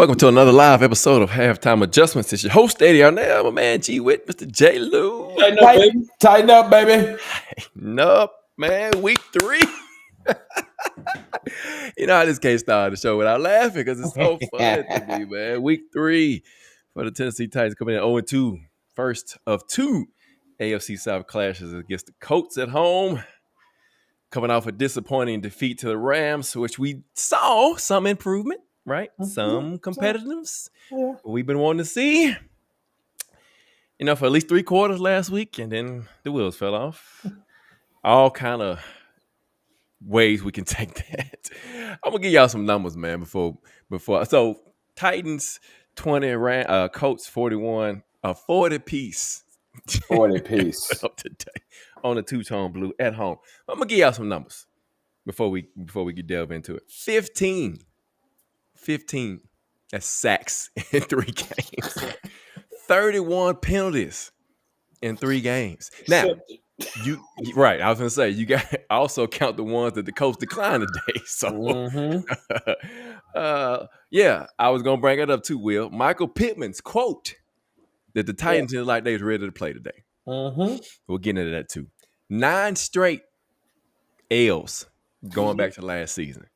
Welcome to another live episode of Halftime Adjustments. It's your host, Eddie Arnell, my man G Witt, Mr. J. Lou. Tighten up, baby. Nope, man. Week 3. You know, I just can't start the show without laughing because it's so fun to me, man. Week 3 for the Tennessee Titans coming in 0-2. First of 2 AFC South clashes against the Colts at home. Coming off a disappointing defeat to the Rams, which we saw some improvement, right? Some competitiveness. Yeah. We've been wanting to see, for at least 3 quarters last week, and then the wheels fell off. All kind of ways we can take that. I'm gonna give y'all some numbers, man. Before so Titans 20, Colts 41, 40 piece. 40 piece up today on the two-tone blue at home. I'm gonna give y'all some numbers before we get delve into it. 15. That's sacks in 3 games. 31 penalties in 3 games. Now, you right. I was gonna say you got to also count the ones that the coach declined today. So, yeah, I was gonna bring it up too. Will Michael Pittman's quote that the Titans didn't like they was ready to play today. We'll get into that too. 9 straight L's going back to last season.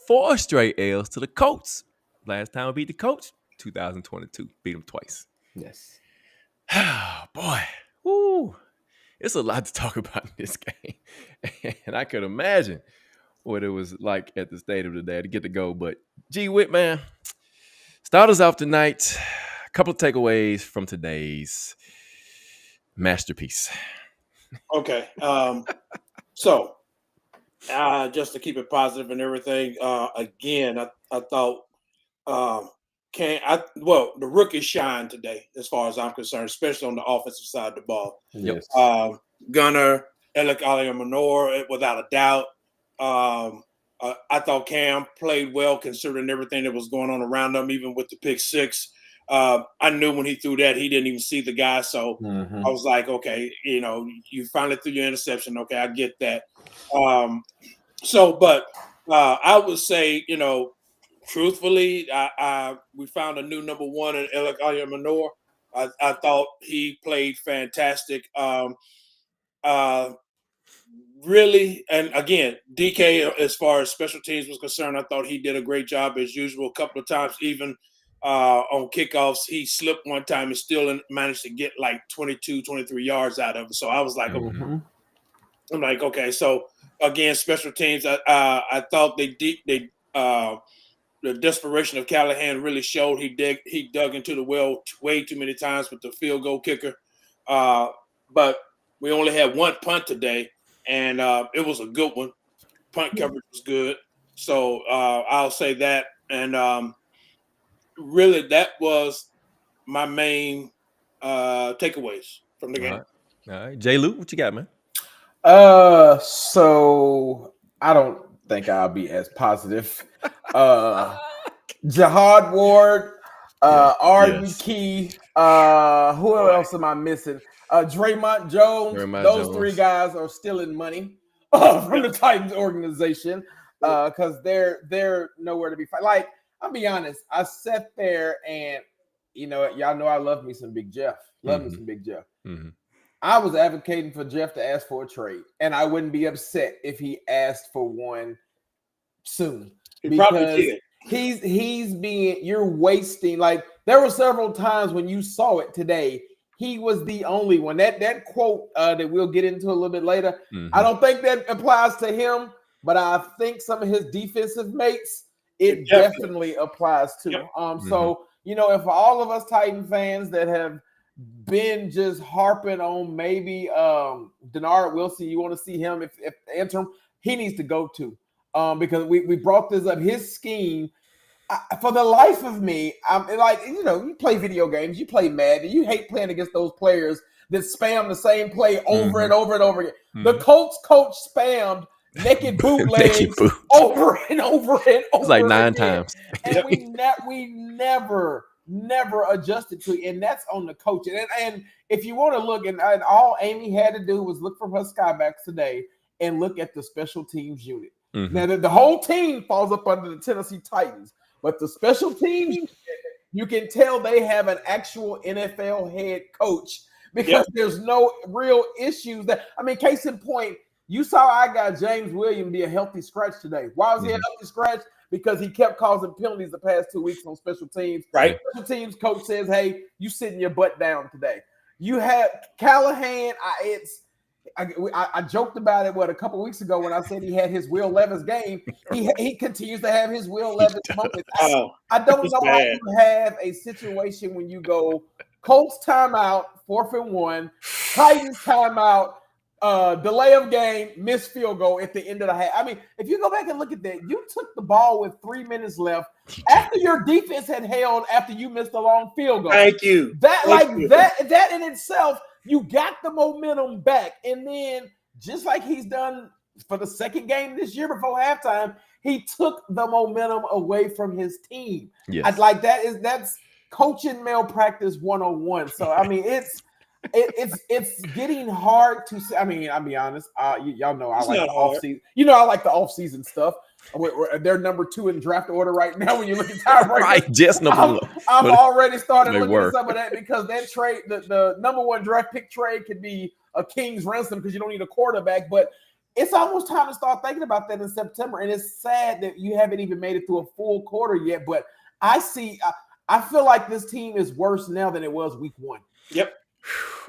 4 straight L's to the Colts. Last time we beat the Colts, 2022. Beat them twice. Yes. Oh, boy. Woo. It's a lot to talk about in this game. And I could imagine what it was like at the stadium today to get to go. But, G. Witt, man, start us off tonight. A couple of takeaways from today's masterpiece. Okay. So, just to keep it positive and everything, again, I thought the rookie shined today as far as I'm concerned, especially on the offensive side of the ball. Yes. Gunnar, Alec Aliamanor, without a doubt. I thought Cam played well considering everything that was going on around him, even with the pick 6. I knew when he threw that, he didn't even see the guy. So I was like, okay, you finally threw your interception. Okay, I get that. But I would say, truthfully, we found a new number 1 in Alec Aliamanor. I thought he played fantastic. Really, and again, DK, as far as special teams was concerned, I thought he did a great job as usual. A couple of times, even on kickoffs, he slipped one time and still managed to get like 22, 23 yards out of it. So I was like, I'm like, okay. So again, special teams, I thought the desperation of Callahan really showed. He dug into the well way too many times with the field goal kicker. But we only had 1 punt today, and it was a good one. Punt coverage was good. So I'll say that. And really, that was my main takeaways from the game. All right. J. Lou, what you got, man? So I don't think I'll be as positive. Jihad Ward, Arden Key, who else am I missing? Draymond Jones. Those 3 guys are stealing money from the Titans organization because they're nowhere to be found. Like, I'll be honest, I sat there and y'all know I love me some Big Jeff. Me some Big Jeff. I was advocating for Jeff to ask for a trade, and I wouldn't be upset if he asked for one soon. He probably did. You're wasting. Like, there were several times when you saw it today. He was the only one. That quote that we'll get into a little bit later, I don't think that applies to him, but I think some of his defensive mates, it definitely applies to. So, if all of us Titan fans that have been just harping on maybe Denard Wilson, you want to see him if interim, he needs to go too. Because we brought this up. His scheme, for the life of me, I'm like, you play video games, you play Madden, you hate playing against those players that spam the same play over and over and over again. The Colts coach spammed naked bootlegs over and over and over. It's like 9 times. And we never adjusted to it, and that's on the coach. And if you want to look, and all Amy had to do was look from her Skybacks today and look at the special teams unit. Now, the whole team falls up under the Tennessee Titans, But the special teams, you can tell they have an actual NFL head coach because there's no real issues. Case in point, you saw I got James Williams be a healthy scratch today. Why was he a healthy scratch? Because he kept causing penalties the past 2 weeks on special teams. Right. Special teams coach says, hey, you sitting your butt down today. You have Callahan. I joked about it a couple of weeks ago when I said he had his Will Levis game. He continues to have his Will Levis moments. I don't know how you have a situation when you go Colts timeout, 4th and 1, Titans timeout, delay of game, missed field goal at the end of the half. If you go back and look at that, you took the ball with 3 minutes left after your defense had held after you missed a long field goal. Thank you. That in itself, you got the momentum back. And then just like he's done for the second game this year before halftime, he took the momentum away from his team. Yes. That's coaching malpractice 101. So it's getting hard to say. I'll be honest. Y'all know I like the offseason. I like the offseason stuff. They're number 2 in draft order right now. When you look at tiebreakers, right? Just number 1. I've already started looking at some of that because that trade, the number 1 draft pick trade, could be a king's ransom because you don't need a quarterback. But it's almost time to start thinking about that in September. And it's sad that you haven't even made it through a full quarter yet. But I feel like this team is worse now than it was week 1. Yep.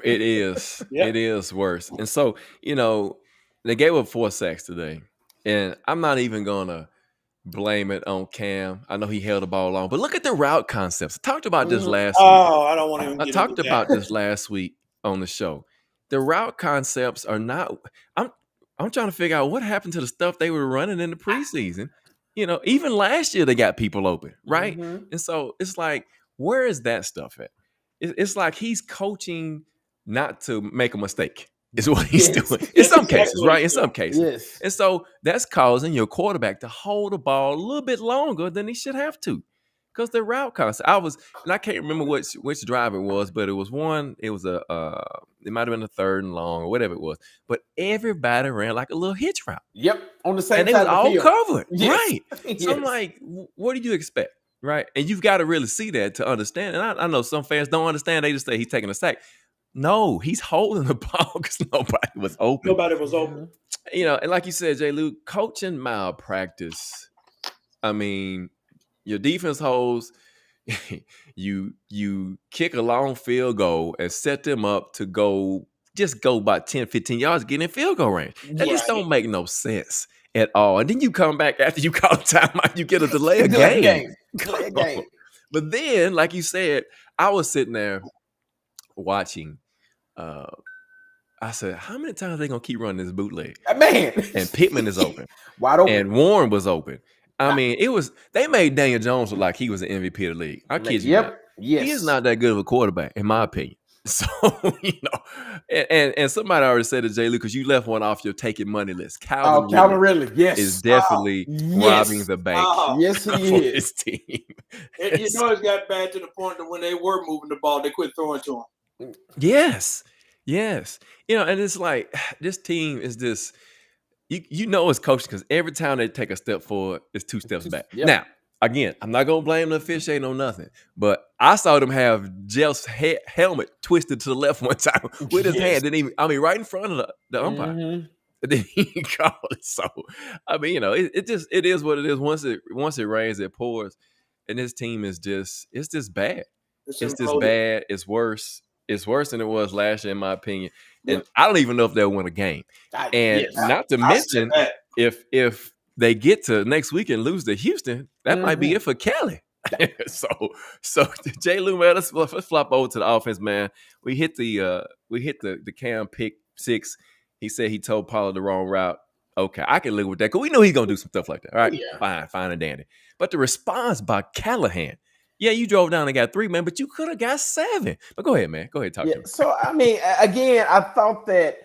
It is. It is worse. And so, they gave up 4 sacks today. And I'm not even going to blame it on Cam. I know he held the ball long. But look at the route concepts. I talked about this last week. I don't want to even I talked about this last week on the show. The route concepts are not – I'm trying to figure out what happened to the stuff they were running in the preseason. Even last year they got people open, right? Mm-hmm. And so it's like, where is that stuff at? It's like he's coaching not to make a mistake is what he's doing. In some cases, right? In some cases. Yes. And so that's causing your quarterback to hold the ball a little bit longer than he should have to. Because the route concept, I can't remember which drive it was, but it was one, it was it might have been a 3rd and long or whatever it was. But everybody ran like a little hitch route. Yep. On the same and they was all covered. Yes. Right. So I'm like, what do you expect? Right. And you've got to really see that to understand. And I know some fans don't understand. They just say he's taking a sack. No, he's holding the ball because nobody was open. And like you said, J. Luke, coaching malpractice. Your defense holds, you kick a long field goal and set them up to go about 10, 15 yards, get in field goal range. That just don't make no sense at all. And then you come back after you call timeout, you get a delay of game. But then, like you said, I was sitting there watching. I said, how many times are they going to keep running this bootleg? Man. And Pittman is open. Wide open. And Warren was open. They made Daniel Jones look like he was the MVP of the league. I kid you not. Yes. He is not that good of a quarterback, in my opinion. So, and somebody already said to Jay Luke, because you left one off your taking money list. Calvin Ridley, yes. Is definitely robbing the bank. Yes, he is. His team. It's got bad to the point that when they were moving the ball, they quit throwing to him. Yes. And it's like, this team is this, it's coaching because every time they take a step forward, it's 2 steps back. Yep. Now, again, I'm not going to blame the officiating on nothing, but I saw them have Jeff's helmet twisted to the left one time with his hand. Right in front of the umpire. Mm-hmm. Then he called it. So, it is what it is. Once it rains, it pours. And this team is it's just bad. It's just bad. It's worse. It's worse than it was last year, in my opinion. And I don't even know if they'll win a game. Not to mention, if they get to next week and lose to Houston, that might be it for Kelly. so Jay Lou, man, let's flop over to the offense, man. We hit the Cam pick 6. He said he told Pollard the wrong route. Okay, I can live with that because we know he's gonna do some stuff like that. All right, fine and dandy. But the response by Callahan. Yeah, you drove down and got 3, man, but you could have got 7. But go ahead, man. Go ahead, talk to me. So, again, I thought that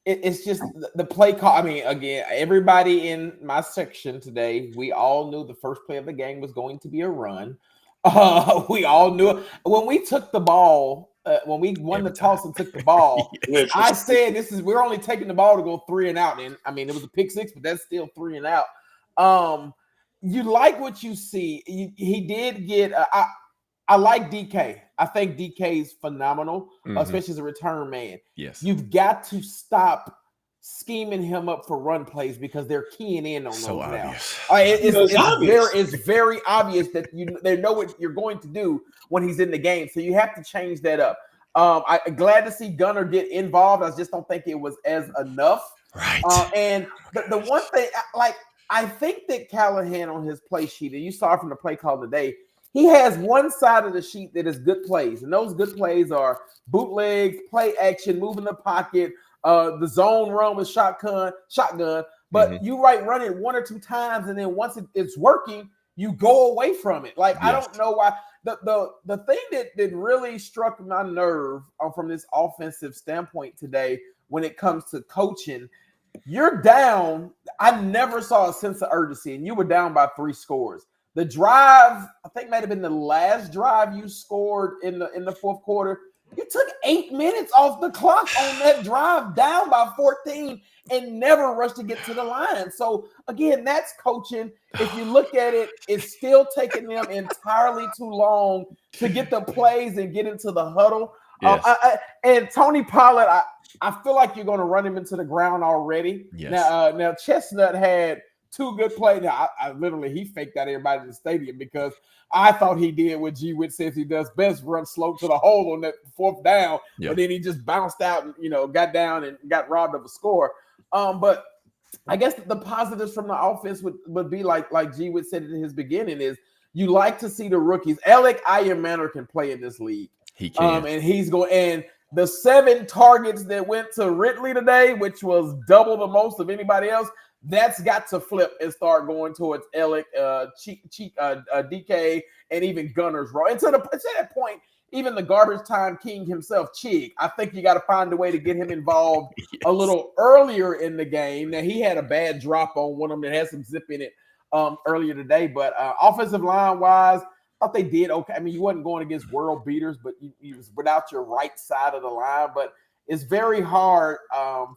it's just the play call. Again, everybody in my section today, we all knew the first play of the game was going to be a run. We all knew it. When we took the ball, when we won the toss and took the ball, I said, we're only taking the ball to go 3 and out. And, it was a pick 6, but that's still 3 and out. you like what you see. He did get. I like DK. I think DK is phenomenal, especially as a return man. Yes. You've got to stop scheming him up for run plays because they're keying in on So those obvious. now. It's very obvious that they know what you're going to do when he's in the game. So you have to change that up. I'm glad to see Gunner get involved. I just don't think it was as enough. Right. And the one thing, like, I think that Callahan on his play sheet, and you saw from the play call today, he has one side of the sheet that is good plays. And those good plays are bootlegs, play action, move in the pocket, the zone run with shotgun. But you run it one or two times, and then once it's working, you go away from it. Like, I don't know why. The thing that really struck my nerve from this offensive standpoint today when it comes to coaching, you're down. I never saw a sense of urgency, and you were down by 3 scores. The drive, I think, might have been the last drive you scored in the fourth quarter. You took 8 minutes off the clock on that drive, down by 14, and never rushed to get to the line. So, again, that's coaching. If you look at it, it's still taking them entirely too long to get the plays and get into the huddle. Yes. And Tony Pollard, I feel like you're going to run him into the ground already. Yes. Now Chestnut had 2 good plays. Now, he faked out everybody in the stadium because I thought he did what G. Witt says he does best, run slow to the hole on that 4th down. Yep. But then he just bounced out and, got down and got robbed of a score. But I guess the positives from the offense would be like G. Witt said in his beginning is you like to see the rookies. Alec Ayermanor can play in this league. He can. And he's going – and the 7 targets that went to Ridley today, which was double the most of anybody else, that's got to flip and start going towards Alec, DK, and even Gunner's role. And to that point, even the garbage time king himself, Chig, I think you got to find a way to get him involved a little earlier in the game. Now, he had a bad drop on one of them that had some zip in it earlier today. But offensive line-wise, I thought they did okay. I mean, you wasn't going against world beaters, but you was without your right side of the line. But it's very hard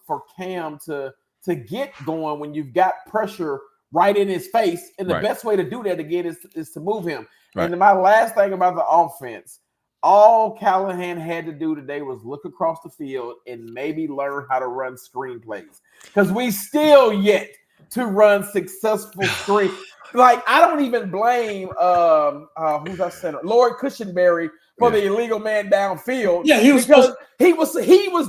for Cam to get going when you've got pressure right in his face. And the best way to do that, again, is to move him. Right. And my last thing about the offense, all Callahan had to do today was look across the field and maybe learn how to run screenplays. Because we still yet to run successful screen. Like, I don't even blame who's our center, Lord Cushenberry, for the illegal man downfield. Yeah, he was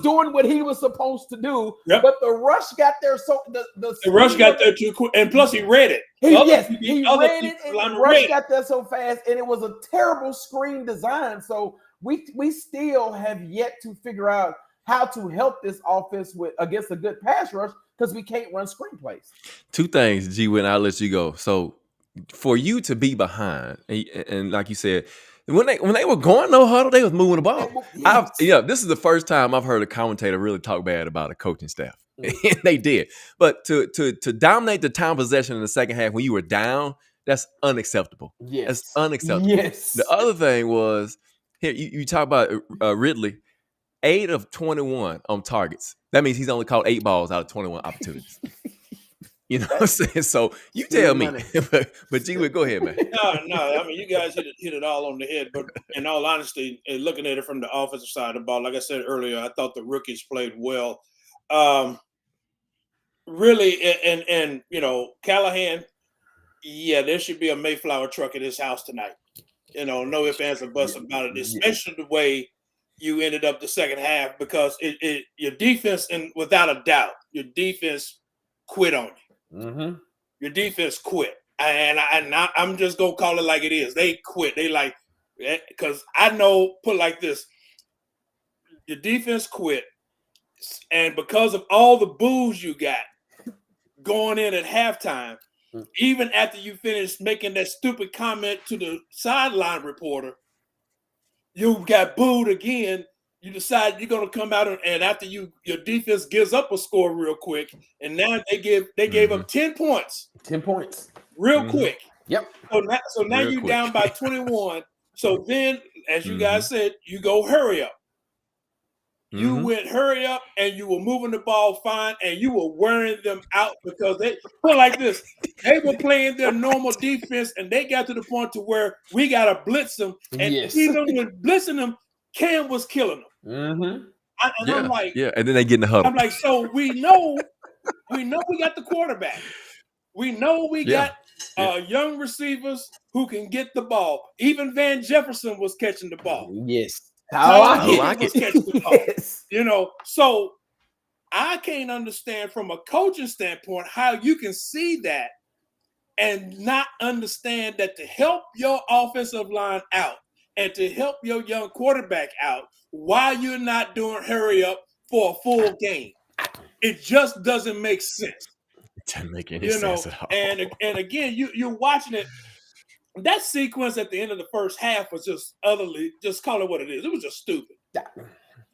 doing what he was supposed to do. Yep. But the rush got there the rush got there too quick, and plus he read it. He read it, and the rush got there so fast, and it was a terrible screen design. So we still have yet to figure out how to help this offense against a good pass rush because we can't run screenplays. 2 things, G. When I'll let you go. So for you to be behind, and like you said, when they were going no huddle, they was moving the ball. Yes. This is the first time I've heard a commentator really talk bad about a coaching staff. And they did. But to dominate the time possession in the second half when you were down, that's unacceptable. Yes. That's unacceptable. Yes. The other thing was, here, you talk about Ridley, 8 of 21 on targets. That means he's only caught 8 balls out of 21 opportunities. You know what I'm saying? So you tell me. but G, go ahead, man. No. I mean, you guys hit it all on the head. But in all honesty, and looking at it from the offensive side of the ball, like I said earlier, I thought the rookies played well. Really, and Callahan, there should be a Mayflower truck at his house tonight. No ifs, ands, or buts about it, especially the way you ended up the second half, because your defense, and without a doubt, your defense quit on you. Mm-hmm. Your defense quit. And I'm just going to call it like it is. They quit. They like, because I know, put like this, your defense quit. And because of all the boos you got going in at halftime, even after you finished making that stupid comment to the sideline reporter, you got booed again. You decide you're going to come out and after your defense gives up a score real quick, and now they gave up 10 points. 10 points. Real quick. Yep. So now you're down by 21. So then, as you guys said, you go hurry up. You went hurry up and you were moving the ball fine and you were wearing them out because they put like this. They were playing their normal defense and they got to the point to where we got to blitz them. And even when blitzing them, Cam was killing them. I'm like, and then they get in the huddle. I'm like, so we know we got the quarterback. We know we got young receivers who can get the ball. Even Van Jefferson was catching the ball. Yes. You know, so I can't understand from a coaching standpoint how you can see that and not understand that to help your offensive line out and to help your young quarterback out, why you're not doing hurry up for a full game. It just doesn't make sense. It doesn't make any sense at all. And again, you're watching it. That sequence at the end of the first half was just just call it what it is. It was just stupid.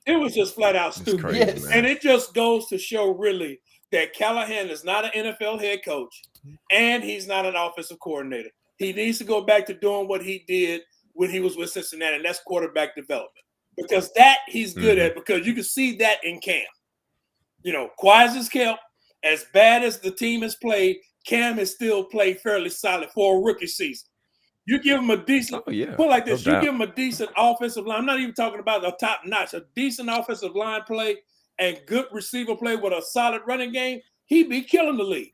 It was just flat out stupid. Crazy, and it just goes to show really that Callahan is not an NFL head coach and he's not an offensive coordinator. He needs to go back to doing what he did when he was with Cincinnati, and that's quarterback development. Because that he's good at, because you can see that in Cam. You know, quiet as kept, as bad as the team has played, Cam has still played fairly solid for a rookie season. You give him a decent, put like this, you give him a decent offensive line. I'm not even talking about a top notch, a decent offensive line play and good receiver play with a solid running game, he'd be killing the league.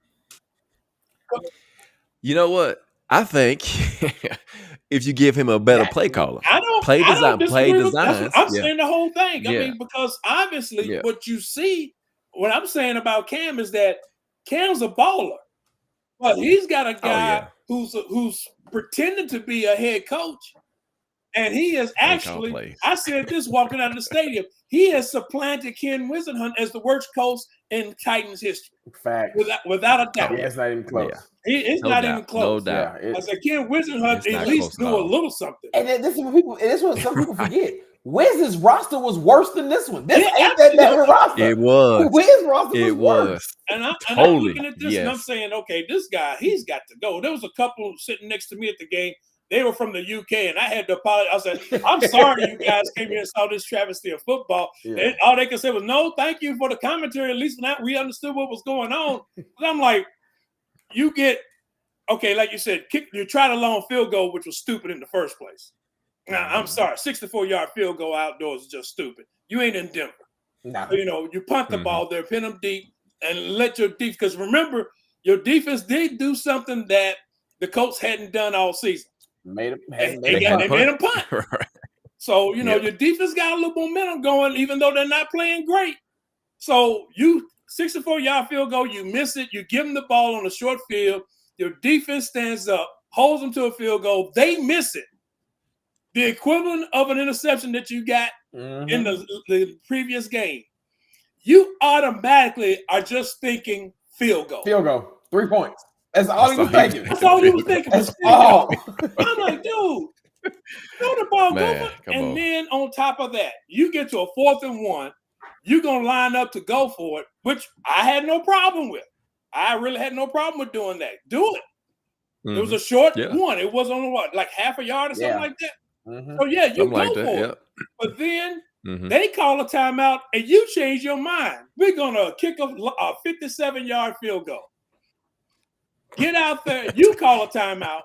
You know what? I think if you give him a better play caller, play design. I'm saying the whole thing. I mean, because obviously what you see, what I'm saying about Cam is that Cam's a baller, but he's got a guy who's pretending to be a head coach, and he is actually. I said this walking out of the stadium. He has supplanted Ken Whisenhunt as the worst coach in Titans history. Fact, without a doubt. It's not even close. It's not even close. No doubt. I said Ken Whisenhunt at least do a little something. And this is what some people forget. Wiz's roster was worse than this one. This ain't that better roster. It was. Wiz roster was worse. And I'm looking at this and I'm saying, okay, this guy, he's got to go. There was a couple sitting next to me at the game. They were from the UK, and I had to apologize. I said, I'm sorry you guys came here and saw this travesty of football. And all they could say was, no, thank you for the commentary. At least we understood what was going on. And I'm like, you get, okay, like you said, you tried a long field goal, which was stupid in the first place. Now, I'm sorry, 64-yard field goal outdoors is just stupid. You ain't in Denver. No. So, you know, you punt the ball there, pin them deep, and let your defense, because remember, your defense did do something that the Colts hadn't done all season. They made them punt. Right. So, you know, your defense got a little momentum going, even though they're not playing great. So, you 64-yard field goal, you miss it, you give them the ball on a short field, your defense stands up, holds them to a field goal, they miss it. The equivalent of an interception that you got in the previous game. You automatically are just thinking field goal. Field goal. 3 points. That's all he was thinking. That's all he was thinking. That's all. I'm like, dude, throw the ball, and then on top of that, you get to a 4th and 1. You're going to line up to go for it, which I had no problem with. I really had no problem with doing that. Do it. It was a short one. It was on like half a yard or something like that. So, you something go for it. But then they call a timeout, and you change your mind. We're going to kick a 57-yard field goal. Get out there. You call a timeout.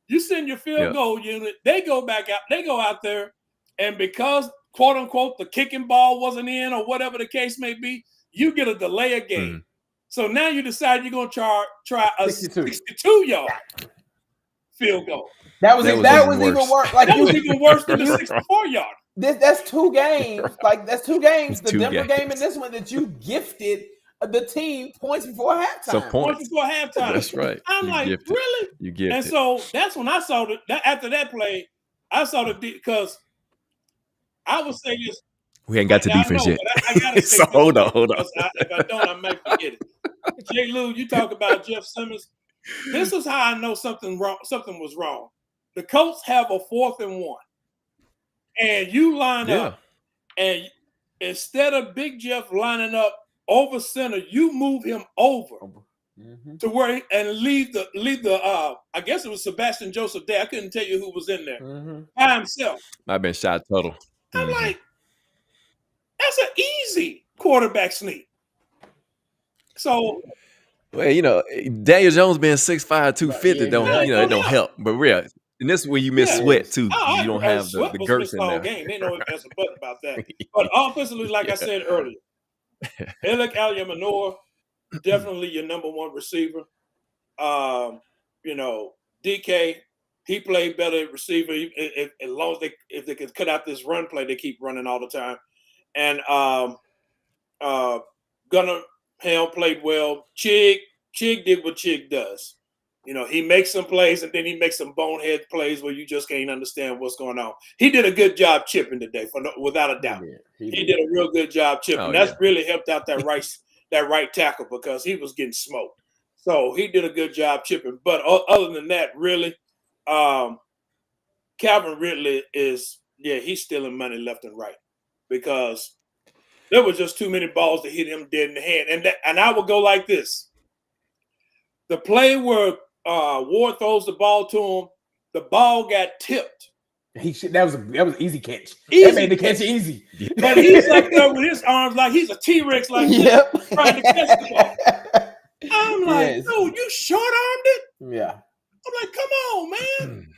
You send your field goal unit. They go back out. They go out there. And because, quote unquote, the kicking ball wasn't in or whatever the case may be, you get a delay of game. So now you decide you're going to try a 62-yard field goal. That was even worse. Like that was even worse than the 64-yard. That's 2 games. Like, that's 2 games. The Denver game and this one that you gifted the team points before halftime. Points before halftime. That's right. I'm like, really? You get it. And so that's when I saw after that play, I saw because I would say this. We ain't got to defense yet. I gotta so hold on. If I don't, I might forget it. Jay Lou, you talk about Jeff Simmons. This is how I know something was wrong. The Colts have a 4th and 1. And you line up, and instead of Big Jeff lining up over center, you move him over to where and leave the I guess it was Sebastian Joseph there. I couldn't tell you who was in there by himself. Might have been shot total. I'm like, That's an easy quarterback sneak. So, well, Daniel Jones being 6'5", 250 don't it don't help. But real, and this is where you miss Sweat too. You don't have the girth in there. Game. They know if a button about that. But offensively, like I said earlier, Alec Alyamanor, definitely your number one receiver. DK, he played better at receiver as long as if they can cut out this run play, they keep running all the time. And Gunnar Helm played well. Chig did what Chig does. He makes some plays and then he makes some bonehead plays where you just can't understand what's going on. He did a good job chipping today, without a doubt. He did a real good job chipping. That's really helped out that right tackle because he was getting smoked. So he did a good job chipping. But other than that, really, Calvin Ridley he's stealing money left and right because there were just too many balls to hit him dead in the hand. And I would go like this. The play where Ward throws the ball to him, the ball got tipped. That was an easy catch. That made the catch easy. But he's like there with his arms like he's a T-Rex like trying to catch the ball. I'm like, dude, you short-armed it? Yeah. I'm like, come on, man.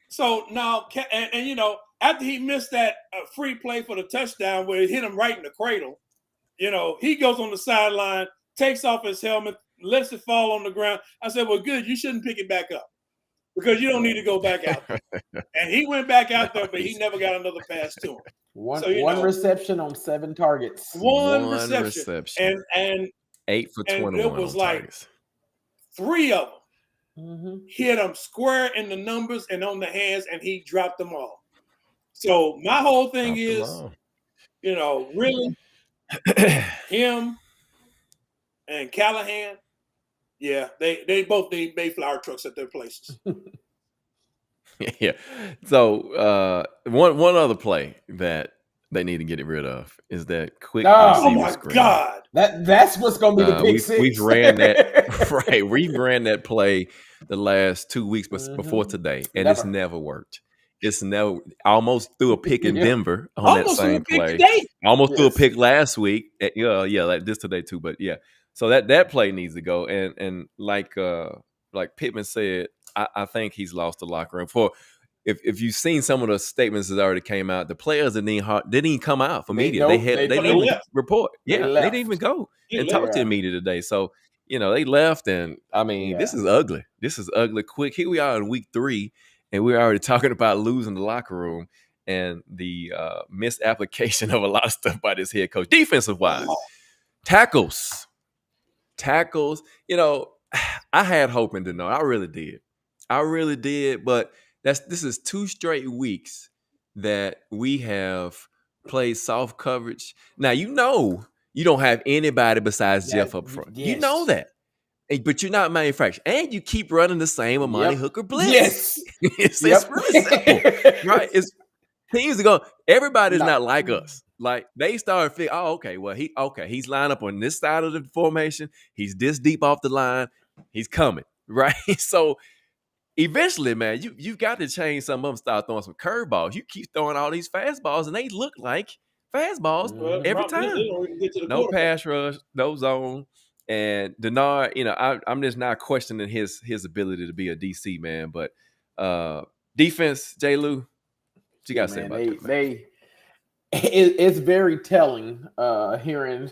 So now, and after he missed that free play for the touchdown where it hit him right in the cradle, he goes on the sideline, takes off his helmet, lets it fall on the ground. I said, well, good, you shouldn't pick it back up because you don't need to go back out there. And he went back out there, but he never got another pass to him. One reception on 7 targets. One reception. And 8 for 21. It was like targets. 3 of them. Mm-hmm. Hit him square in the numbers and on the hands, and he dropped them all. So my whole thing is, really him and Callahan, they both need Mayflower trucks at their places. Yeah. So one other play that they need to get rid of is that quick receiver screen. God. That's what's going to be the pick six. We've ran that right. We've ran that play the last 2 weeks before today, and it's never worked. It's never. Almost threw a pick in Denver on that same play. Almost threw a pick last week. Like this today too. But yeah, so that play needs to go. And like Pittman said, I think he's lost the locker room. If you've seen some of the statements that already came out, the players didn't even come out for media. They didn't even report. They didn't even go and talk to the media today. So they left, and I mean, this is ugly. This is ugly. Quick, here we are in week 3, and we're already talking about losing the locker room and the misapplication of a lot of stuff by this head coach. Defensive wise, tackles. I had hope in Denard. I really did, but this is 2 straight weeks that we have played soft coverage. Now you don't have anybody besides Jeff up front. Yes. You know that. But you're not manufactured. And you keep running the same Amani Hooker blitz. Yes. It's really simple. Right? It's teams to go, everybody's not like us. Like they started figuring, he's lined up on this side of the formation. He's this deep off the line. He's coming. Right? So eventually, man, you've got to change some of them, start throwing some curveballs. You keep throwing all these fastballs, and they look like fastballs every time. No pass rush, no zone. And Denard, I'm just not questioning his ability to be a DC, man. But defense, J. Lou, what you got to say about that? It's very telling hearing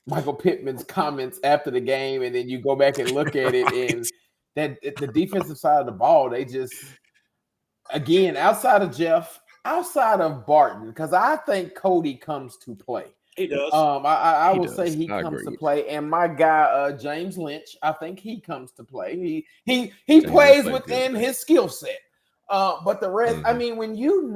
Michael Pittman's comments after the game, and then you go back and look at it, and that the defensive side of the ball, they just, again, outside of Jeff, outside of Barton, because I think Cody comes to play. He does. I will say he comes to play, and my guy James Lynch, I think he comes to play. He plays within his skill set. But the rest, I mean, when you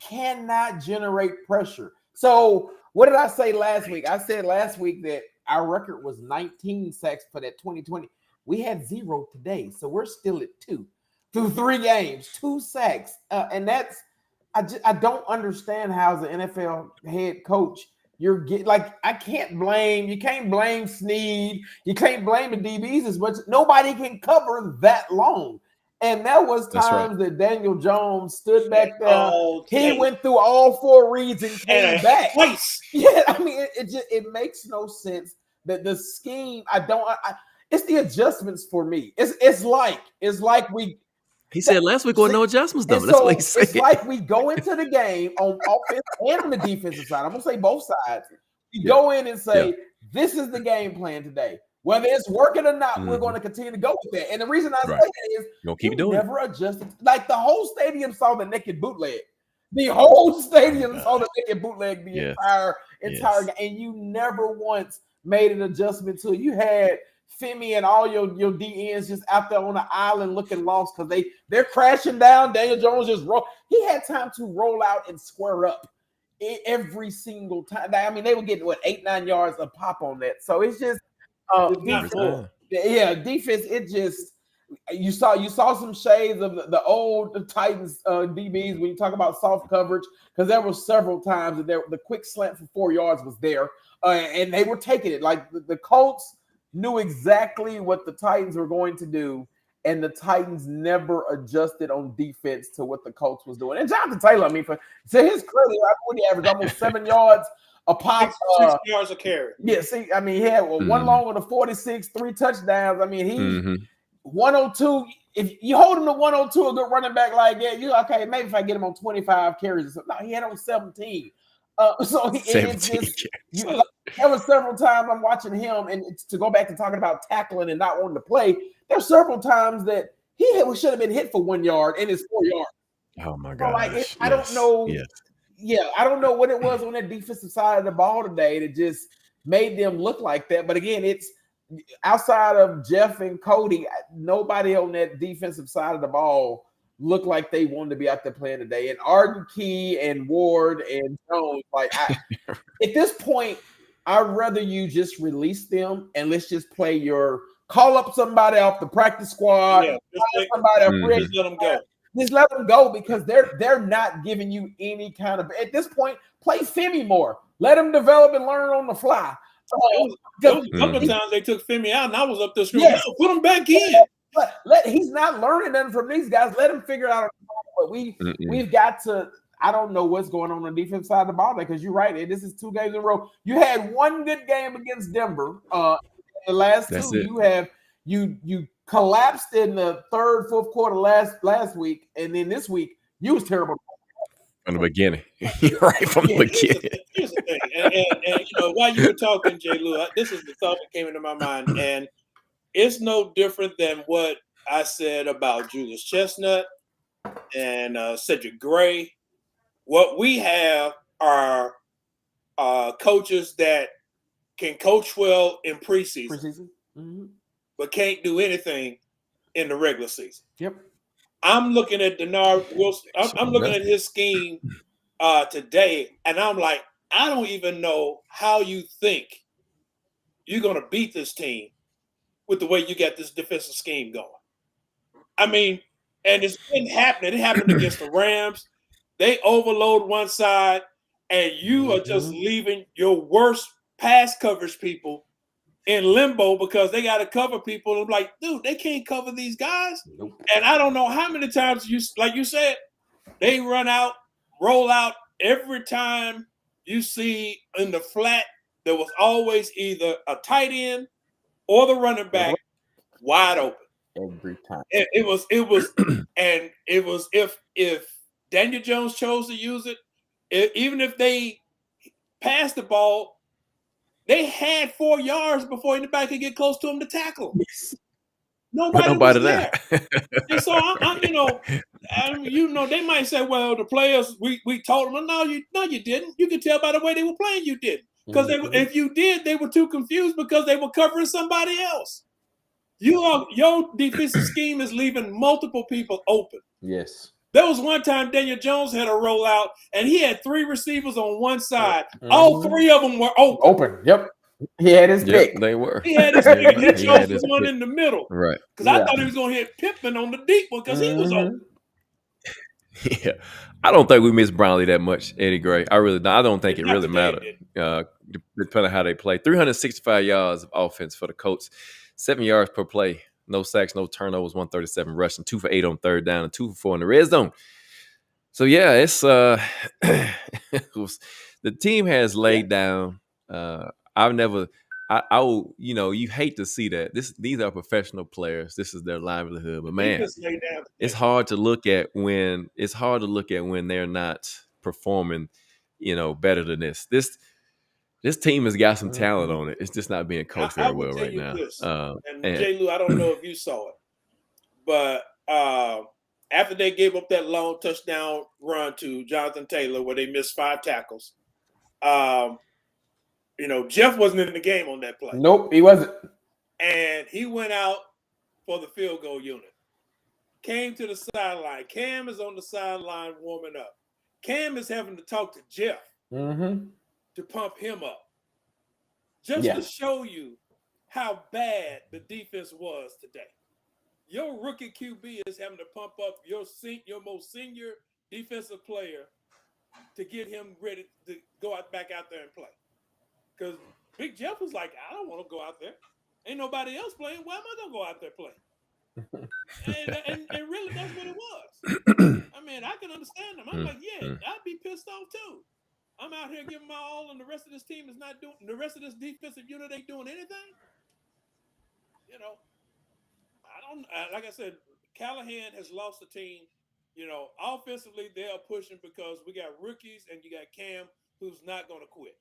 cannot generate pressure. So what did I say last week? I said last week that our record was 19 sacks for that 2020. We had 0 today, so we're still at 2 through 3 games, 2 sacks, and that's. I don't understand how as an NFL head coach you can't blame Snead, you can't blame the DBs as much. Nobody can cover that long. And there was That's right. times that Daniel Jones stood back there. all He day. went through all 4 reads and came back. Twice. Yeah, I mean, it makes no sense that the scheme. It's the adjustments for me. It's like we. He said last week, no adjustments, though. And That's so what he said. it's like we go into the game on offense and on the defensive side. I'm gonna say both sides. We go in and say, this is the game plan today. Whether it's working or not, we're going to continue to go with that. And the reason I say that is keep doing never adjusted. Like the whole stadium saw the naked bootleg. The whole stadium saw the naked bootleg the entire game. And you never once made an adjustment to it. You had Femi and all your DNs just out there on the island looking lost because they're crashing down. Daniel Jones just roll. He had time to roll out and square up every single time. I mean, they were getting 8-9 yards a pop on that. So it's just defense. It just you saw some shades of the old Titans DBs when you talk about soft coverage, because there were several times that the quick slant for 4 yards was there, and they were taking it. Like the Colts knew exactly what the Titans were going to do, and the Titans never adjusted on defense to what the Colts was doing. And Jonathan Taylor, I mean, to his credit, I think he averaged almost 7 yards a pop. 6 yards a carry. Yeah, see, I mean, he had one long with a 46, 3 touchdowns. I mean, he's 102. If you hold him to 102, a good running back like that, you're okay. Maybe if I get him on 25 carries or something. No, he had on 17. So it's just there were several times I'm watching him, and to go back to talking about tackling and not wanting to play, there's several times that he should have been hit for 1 yard and it's 4 yards. Oh my God! I don't know. Yeah, I don't know what it was on that defensive side of the ball today that just made them look like that. But again, it's outside of Jeff and Cody, nobody on that defensive side of the ball looked like they wanted to be out there playing today. And Arden Key and Ward and Jones, at this point, I'd rather you just release them and let's just play call up somebody off the practice squad. Yeah, just let them go. Just let them go, because they're not giving you any kind of. At this point, play Femi more. Let him develop and learn on the fly. A couple of times they took Femi out, and I was up there screaming, put him back in. But he's not learning nothing from these guys. Let him figure it out. But we've got to. I don't know what's going on the defense side of the ball, because you're right. This is 2 games in a row. You had one good game against Denver. The last two, you collapsed in the third, fourth quarter last week, and then this week you was terrible from the beginning. Right from the beginning. Here's the thing, and while you were talking, Jay Lou, this is the thought that came into my mind, and it's no different than what I said about Julius Chestnut and Cedric Gray. What we have are coaches that can coach well in preseason. But can't do anything in the regular season. Yep. I'm looking at Denard Wilson. I'm looking at his scheme today, and I'm like, I don't even know how you think you're going to beat this team with the way you got this defensive scheme going. I mean, and it's been happening. It happened against the Rams. They overload one side, and you are just leaving your worst pass coverage people in limbo because they got to cover people. I'm like, dude, they can't cover these guys. Nope. And I don't know how many times like you said, they roll out every time you see in the flat. There was always either a tight end or the running back wide open every time. It was, and it was if Daniel Jones chose to use it, even if they passed the ball. They had 4 yards before anybody could get close to him to tackle him. Yes. Nobody was there. And so they might say, "Well, the players, we told them." No, you didn't. You could tell by the way they were playing, you didn't. Because if you did, they were too confused because they were covering somebody else. Your defensive scheme is leaving multiple people open. Yes. There was one time Daniel Jones had a rollout, and he had 3 receivers on one side. All 3 of them were open. Yep. He had his pick. They were. He had his pick. He chose the one in the middle. Right. Because I thought he was going to hit Pittman on the deep one because he was open. Yeah. I don't think we miss Brownlee that much, Eddie Gray. I don't think it really mattered. Depending on how they play. 365 yards of offense for the Colts. 7 yards per play no sacks, no turnovers, 137 rushing, 2 for 8 on third down, and 2 for 4 in the red zone. So yeah, it's the team has laid down. I've never. I will, you hate to see that. These are professional players. This is their livelihood. But man, it's hard to look at when they're not performing, better than this. This team has got some talent on it. It's just not being coached very well right now. And J. Lou, I don't know if you saw it, but after they gave up that long touchdown run to Jonathan Taylor, where they missed 5 tackles, Jeff wasn't in the game on that play. Nope, he wasn't. And he went out for the field goal unit. Came to the sideline. Cam is on the sideline warming up. Cam is having to talk to Jeff to pump him up. Just to show you how bad the defense was today. Your rookie QB is having to pump up your most senior defensive player to get him ready to go back out there and play. Because Big Jeff was like, I don't want to go out there. Ain't nobody else playing. Why am I going to go out there playing? and really, that's what it was. I mean, I can understand them. I'm like, yeah, I'd be pissed off too. I'm out here giving my all, and the rest of this team is not doing. The rest of this defensive unit ain't doing anything. I don't. Like I said, Callahan has lost the team. Offensively, they are pushing because we got rookies, and you got Cam, who's not going to quit.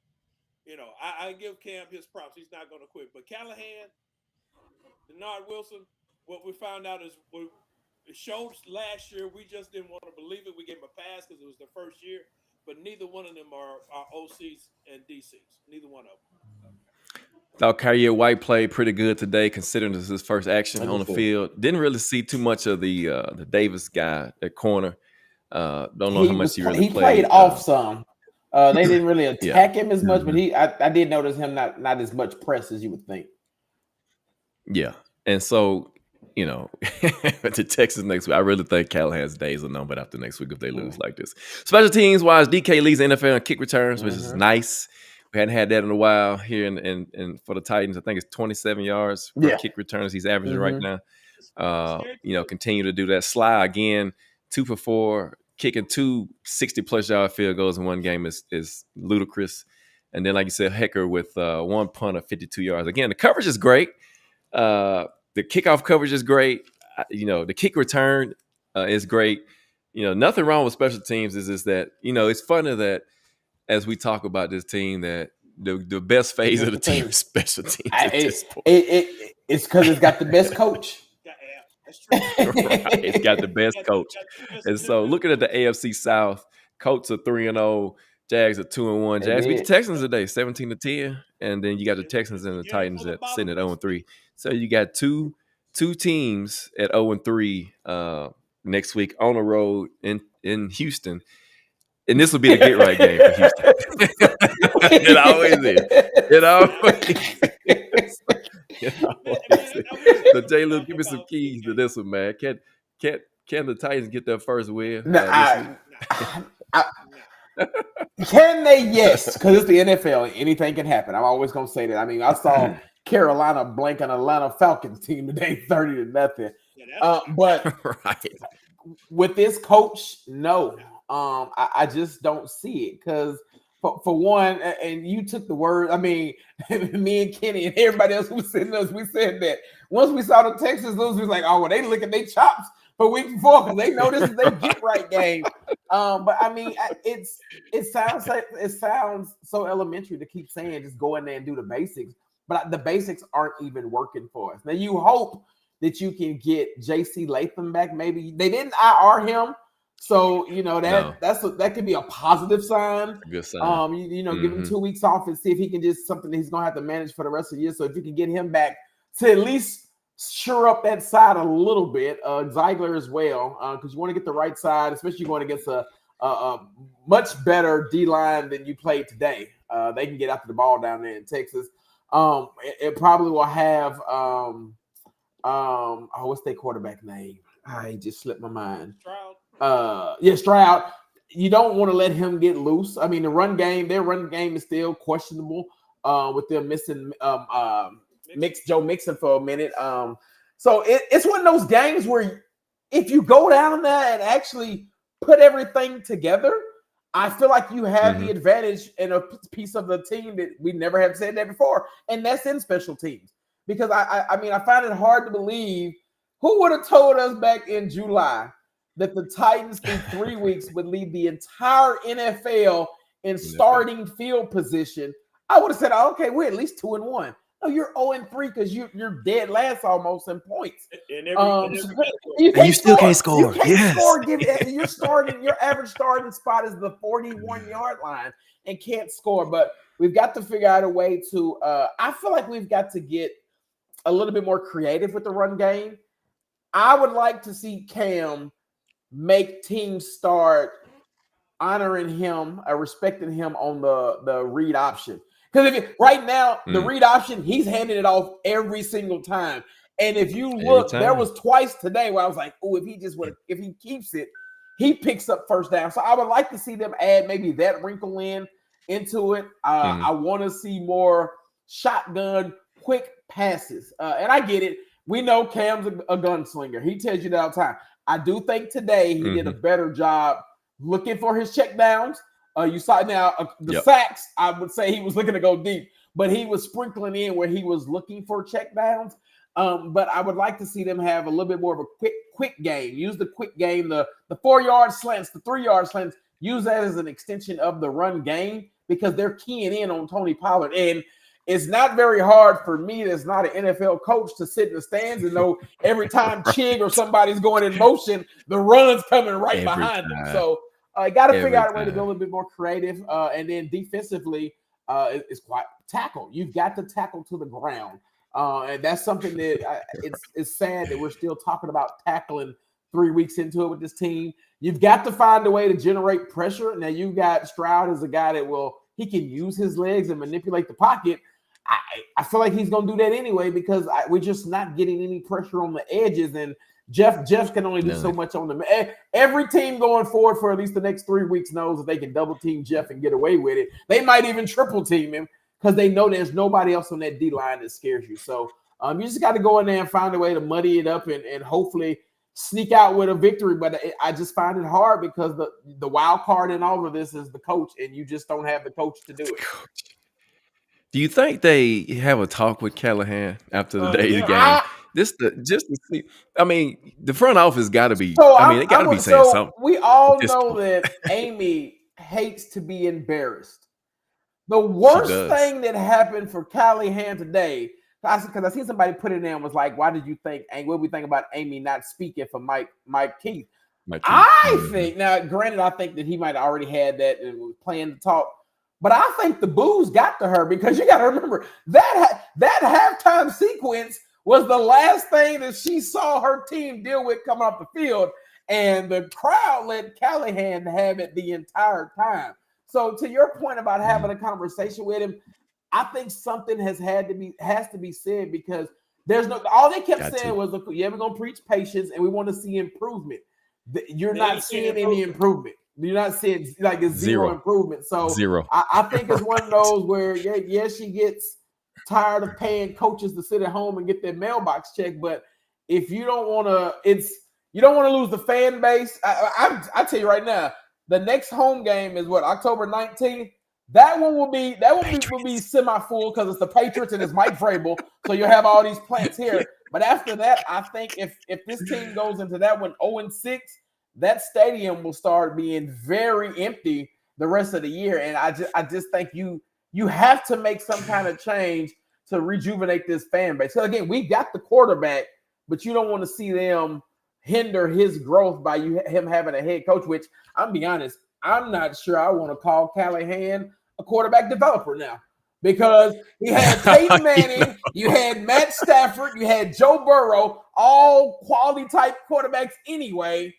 I give Cam his props. He's not going to quit. But Callahan, Denard Wilson, what we found out is it showed last year. We just didn't want to believe it. We gave him a pass because it was their first year. But neither one of them are OCs and DCs. Neither one of them. Thought Khair White played pretty good today, considering this is his first action on the field. Didn't really see too much of the Davis guy at corner. Don't know how much he really played. He played off some. They didn't really attack him as much, but I did notice him not as much press as you would think. Yeah, and so to Texas next week, I really think Callahan's days are numbered after next week if they lose like this. Special teams wise, DK leads the NFL in kick returns, which is nice. We hadn't had that in a while here in for the Titans. I think it's 27 yards for kick returns he's averaging right now. Continue to do that. Sly again, 2 for 4. Kicking 2 60-plus yard field goals in one game is ludicrous. And then, like you said, Hecker with 1 punt of 52 yards. Again, the coverage is great. The kickoff coverage is great. The kick return is great. Nothing wrong with special teams. Is that it's funny that as we talk about this team that the best phase of the team is special teams at this point. It's because it's got the best coach. Right. It's got the best coach. And so looking at the AFC South, Colts are 3-0, Jags are 2-1. Jags beat the Texans today, 17-10. And then you got the Texans and the Titans sitting at 0-3. So you got two teams at 0-3 next week on the road in Houston. And this will be the get right game for Houston. It always is. It always is. So J. Lou, give me some keys to this one, man. Can the Titans get their first win? Can they? Yes, because it's the NFL. Anything can happen. I'm always gonna say that. I mean, I saw Carolina blank an Atlanta Falcons team today, 30-0. But with this coach, no. I just don't see it because for one, and you took the word. I mean, me and Kenny and everybody else who was sitting us, we said that once we saw the Texans lose, we was like, oh, well, they look at their chops for week 4 because they know this is their get right game. But I mean, it sounds so elementary to keep saying just go in there and do the basics, but the basics aren't even working for us. Now you hope that you can get J.C. Latham back. Maybe they didn't IR him. So, that could be a positive sign. A good sign. Give him 2 weeks off and see if he can just something that he's going to have to manage for the rest of the year. So if you can get him back to at least sure up that side a little bit, Ziegler as well, because you want to get the right side, especially going against a much better D-line than you played today. They can get after the ball down there in Texas. It probably will have what's their quarterback name? I just slipped my mind. Stroud. You don't want to let him get loose. I mean, their run game is still questionable with them missing Joe Mixon for a minute. So it's one of those games where if you go down there and actually put everything together, I feel like you have the advantage in a piece of the team that we never have said that before, and that's in special teams. Because I mean, I find it hard to believe who would have told us back in July that the Titans through 3 weeks would lead the entire NFL in starting field position. I would have said, oh, okay, we're at least 2-1. No, you're 0-3 because you're dead last almost in points. And you still can't score. You can't score. Your average starting spot is the 41-yard line and can't score. But we've got to figure out a way to. I feel like we've got to get a little bit more creative with the run game. I would like to see Cam make teams start honoring him, respecting him on the read option. Because right now, the read option, he's handing it off every single time. And if you look, there was twice today where I was like, oh, if he keeps it, he picks up first down. So I would like to see them add maybe that wrinkle into it. I want to see more shotgun, quick passes. And I get it. We know Cam's a gunslinger. He tells you that all the time. I do think today he did a better job looking for his checkdowns. You saw now the sacks, I would say he was looking to go deep, but he was sprinkling in where he was looking for checkdowns. But I would like to see them have a little bit more of a quick game. Use the quick game, the 4-yard slants, the 3-yard slants. Use that as an extension of the run game because they're keying in on Tony Pollard. And it's not very hard for me that's not an NFL coach to sit in the stands and know every time Chig or somebody's going in motion, the run's coming right behind them. So I got to figure out a way to go a little bit more creative. And then defensively, it's quite tackle. You've got to tackle to the ground. And that's something that it's sad that we're still talking about tackling 3 weeks into it with this team. You've got to find a way to generate pressure. Now, you got Stroud as a guy that he can use his legs and manipulate the pocket. I feel like he's going to do that anyway because we're just not getting any pressure on the edges. And Jeff can only do so much on them. Every team going forward for at least the next 3 weeks knows that they can double team Jeff and get away with it. They might even triple team him because they know there's nobody else on that D line that scares you. So you just got to go in there and find a way to muddy it up and hopefully sneak out with a victory. But I just find it hard because the wild card in all of this is the coach, and you just don't have the coach to do it. Do you think they have a talk with Callahan after the day's game? Just to see. I mean, the front office got to be. They got to be saying something. We all know that Amy hates to be embarrassed. The worst thing that happened for Callahan today, because I see somebody put it in was like, "Why did you think? What we think about Amy not speaking for Mike Keith?" I think now, granted, I think that he might have already had that and was planning to talk. But I think the booze got to her because you got to remember that halftime sequence was the last thing that she saw her team deal with coming off the field, and the crowd let Callahan have it the entire time. So to your point about having a conversation with him, I think something has to be said because there's all they kept saying was, "Look, yeah, we're gonna preach patience and we want to see improvement." You're not seeing any improvement. You're not seeing like it's zero improvement. So I think it's one of those where she gets tired of paying coaches to sit at home and get their mailbox checked. But if you don't want to, you don't want to lose the fan base. I tell you right now, the next home game is October 19th. That one will be semi-full because it's the Patriots and it's Mike Vrabel. So you'll have all these plants here. But after that, I think if this team goes into that one 0-6. That stadium will start being very empty the rest of the year. And I just think you have to make some kind of change to rejuvenate this fan base. So again, we got the quarterback, but you don't want to see them hinder his growth by him having a head coach, which I'm be honest, I'm not sure I want to call Callahan a quarterback developer now. Because he had Peyton Manning, you had Matt Stafford, you had Joe Burrow, all quality type quarterbacks anyway.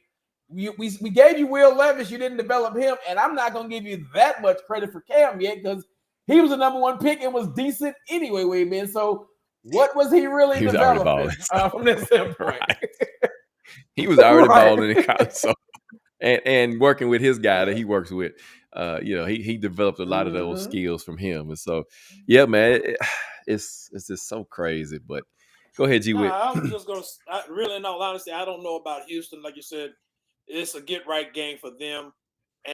We gave you Will Levis, you didn't develop him, and I'm not going to give you that much credit for Cam yet because he was the number one pick and was decent anyway way, man. So what was he really developing from that standpoint? Right. He was already balling in college, so and working with his guy that he works with. He developed a lot of those skills from him, and so yeah, man, it's just so crazy. But Go ahead, G. Witt. I was just going to really, in all honesty, I don't know about Houston. Like you said, it's a get right game for them.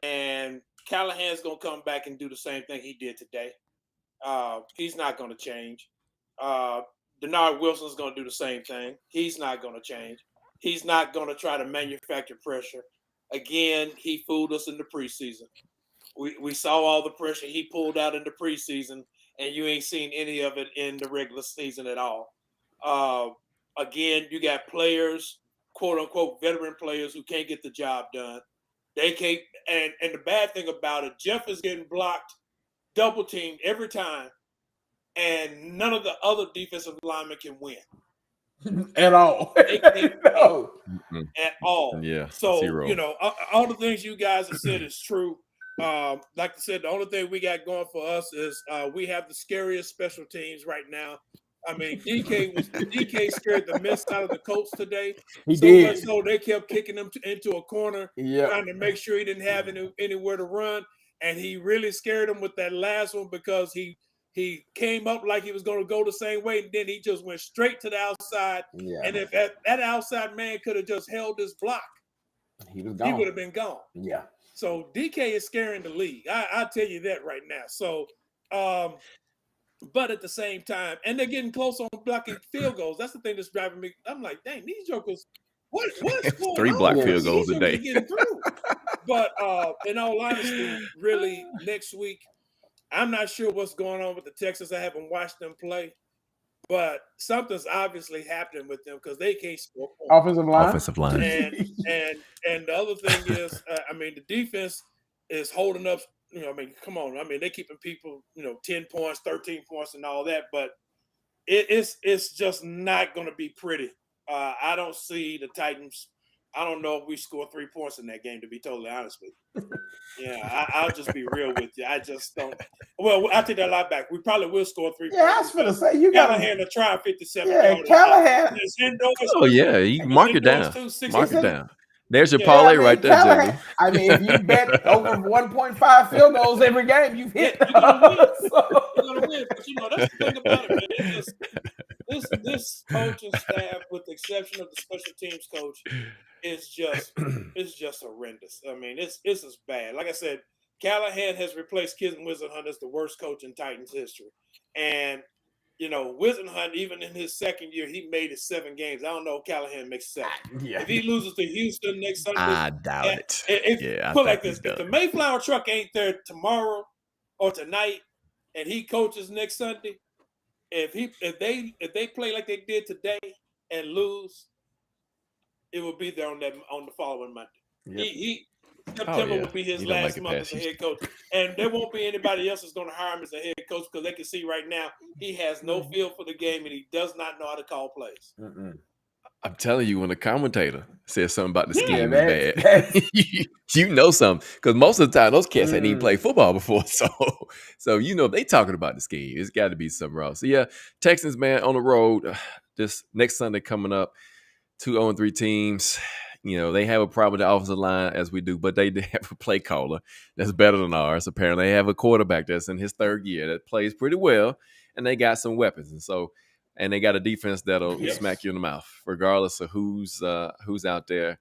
And Callahan's going to come back and do the same thing he did today. He's not going to change. Denard Wilson's going to do the same thing. He's not going to change. He's not going to try to manufacture pressure. Again, he fooled us in the preseason. We saw all the pressure he pulled out in the preseason, and you ain't seen any of it in the regular season at all. Again, you got players, quote unquote, veteran players who can't get the job done. They can't, and the bad thing about it, Jeff is getting blocked, double teamed every time, and none of the other defensive linemen can win. At all. No. At all. Yeah. So, all the things you guys have said is true. Like I said, the only thing we got going for us is we have the scariest special teams right now. I mean, DK scared the mess out of the Colts today. He did. So they kept kicking him into a corner, trying to make sure he didn't have anywhere to run. And he really scared him with that last one because he came up like he was going to go the same way, and then he just went straight to the outside. Yeah. And if that outside man could have just held this block, he would have been gone. Yeah. So DK is scaring the league. I'll tell you that right now. So, but at the same time, and they're getting close on blocking field goals. That's the thing that's driving me. I'm like, dang, these jokers, what's going 3 on? block field goals a day. Getting through. But in all honesty, really, next week, I'm not sure what's going on with the Texans. I haven't watched them play, but something's obviously happening with them because they can't score points. Offensive line. And the other thing is, the defense is holding up. Come on. They're keeping people, 10 points, 13 points, and all that. But it's just not going to be pretty. I don't see the Titans. I don't know if we score 3 points in that game, to be totally honest with you. Yeah, I'll just be real with you. I just don't. Well, I take that a lot back. We probably will score 3 points. Yeah, I was going to say, you got Callahan to try 57. Yeah, Callahan. Oh, yeah. You mark it down. Mark it down. There's your parlay right there, Jimmy. If you bet over 1.5 field goals every game, you've hit. You're gonna win. But that's the thing about it, man. This coaching staff, with the exception of the special teams coach, is just horrendous. It's as bad. Like I said, Callahan has replaced Kid Whisenhunt as the worst coach in Titans history, and Whisenhunt, even in his second year, he made it 7 games. I don't know if Callahan makes 7. Yeah. If he loses to Houston next Sunday, I doubt it. Put like this: if the Mayflower truck ain't there tomorrow or tonight, and he coaches next Sunday, if they play like they did today and lose, it will be there on the following Monday. Yep. September will be his last month as a head coach, and there won't be anybody else that's going to hire him as a head coach because they can see right now he has no feel for the game and he does not know how to call plays. I'm telling you, when a commentator says something about the scheme is bad, you know something, because most of the time those cats hadn't even played football before, so they talking about the scheme. It's got to be something wrong. So yeah, Texans, man, on the road this next Sunday coming up. 2 0-3 teams. They have a problem with the offensive line as we do, but they have a play caller that's better than ours. Apparently, they have a quarterback that's in his 3rd year that plays pretty well, and they got some weapons. And they got a defense that'll smack you in the mouth, regardless of who's out there.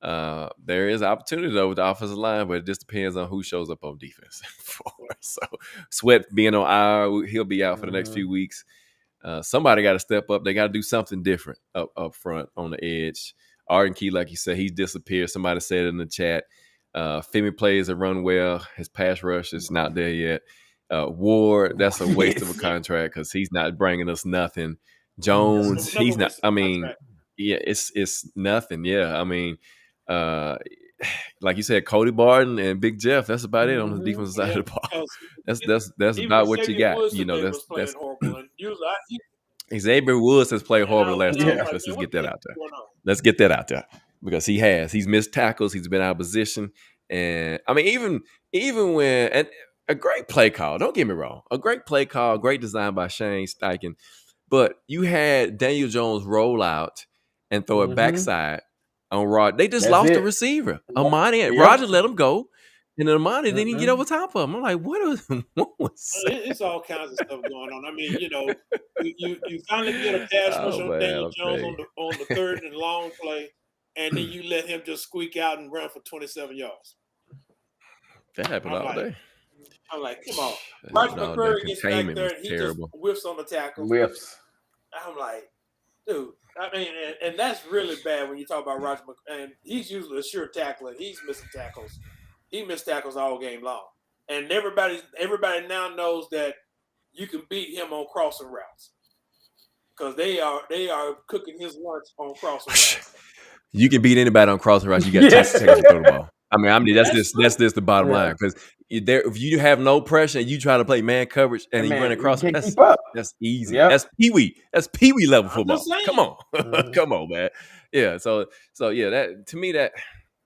There is opportunity, though, with the offensive line, but it just depends on who shows up on defense. So Sweat being on IR, he'll be out for the next few weeks. Somebody got to step up. They got to do something different up front on the edge. Arden Key, like you said, he's disappeared. Somebody said it in the chat. Femi plays and run well. His pass rush is not there yet. Ward, that's a waste of a contract because he's not bringing us nothing. Jones, he's not. It's nothing. Yeah, like you said, Cody Barton and Big Jeff. That's about it on the defensive side of the ball. That's about what you got. That's horrible. Xavier Woods has played horrible the last 2 years. Let's just get that out there. Let's get that out there because he's missed tackles. He's been out of position, and even when a great play call. Don't get me wrong, a great play call, great design by Shane Steichen, but you had Daniel Jones roll out and throw it backside on Rod. They just lost the receiver. Amani Roger let him go. And then Amani didn't even get over top of him. I'm like, what was it's all kinds of stuff going on. I mean, you finally get a pass rush on Daniel Jones on the third and long play, and then you let him just squeak out and run for 27 yards. That happened all day. I'm like, come on. Roger McCreary gets back there and he just whiffs on the tackle. I'm like, dude. I mean, and that's really bad when you talk about Roger McCreary. And he's usually a sure tackler. He's missing tackles. He missed tackles all game long. And everybody now knows that you can beat him on crossing routes. Because they are cooking his lunch on crossing routes. You can beat anybody on crossing routes. You got to throw the ball. I mean, that's just the bottom line. Because if you have no pressure and you try to play man coverage and you run across, that's easy. Yep. That's Pee-wee. That's Pee-wee level football. Come on, come on, man. Yeah. So yeah. That to me, that's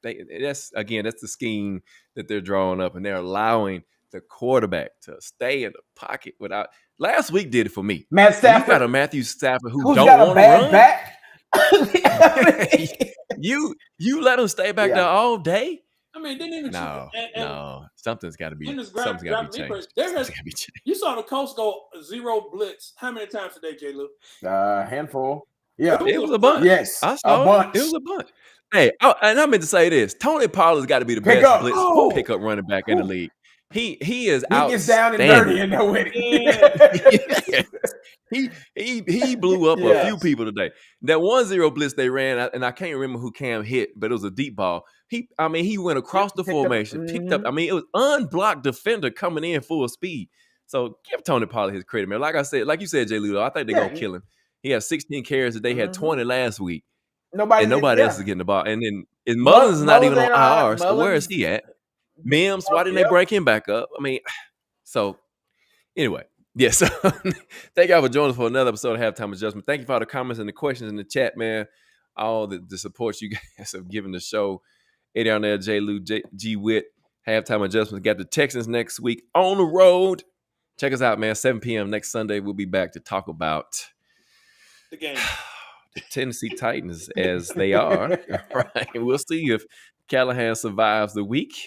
the scheme that they're drawing up, and they're allowing the quarterback to stay in the pocket without. Last week did it for me. Matt Stafford. You got a Matthew Stafford who don't want to run. Back? you let him stay back there all day. I mean, didn't even no. Something's got to be changed. You saw the Colts go 0 blitz. How many times today, J. Lou? Handful. Yeah, it was a bunch. Yes, I saw a bunch. It was a bunch. Hey, and I meant to say this: Tony Pollard's got to be the best blitz pickup running back in the league. He is out. He gets down and dirty and no way. He blew up a few people today. That 1-0 blitz they ran, and I can't remember who Cam hit, but it was a deep ball. He went across the formation, picked up. I mean, it was unblocked defender coming in full speed. So give Tony Pollard his credit, man. Like I said, like you said, Jay Ludo, I think they're gonna kill him. He had 16 carries today. He had 20 last week. Nobody else is getting the ball. And then his Mullins is not even on IR. So where is he at? Mims, why didn't they break him back up? I mean, so anyway, yes. Yeah, so thank y'all for joining us for another episode of Halftime Adjustment. Thank you for all the comments and the questions in the chat, man. All the support you guys have given the show. Eddie on there, J. Lou, G. Witt, Halftime Adjustment. Got the Texans next week on the road. Check us out, man. 7 p.m. next Sunday. We'll be back to talk about the game. The Tennessee Titans as they are. Right. And we'll see if Callahan survives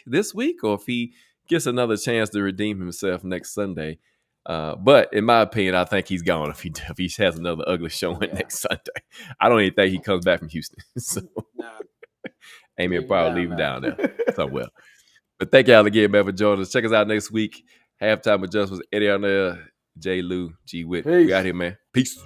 this week, or if he gets another chance to redeem himself next Sunday. But in my opinion, I think he's gone if he has another ugly showing next Sunday. I don't even think he comes back from Houston. So Amy will probably leave him down there somewhere. But thank y'all again, man, for joining us. Check us out next week. Halftime Adjustments, Eddie on there, J. Lou, G. Witt. We out here, man. Peace.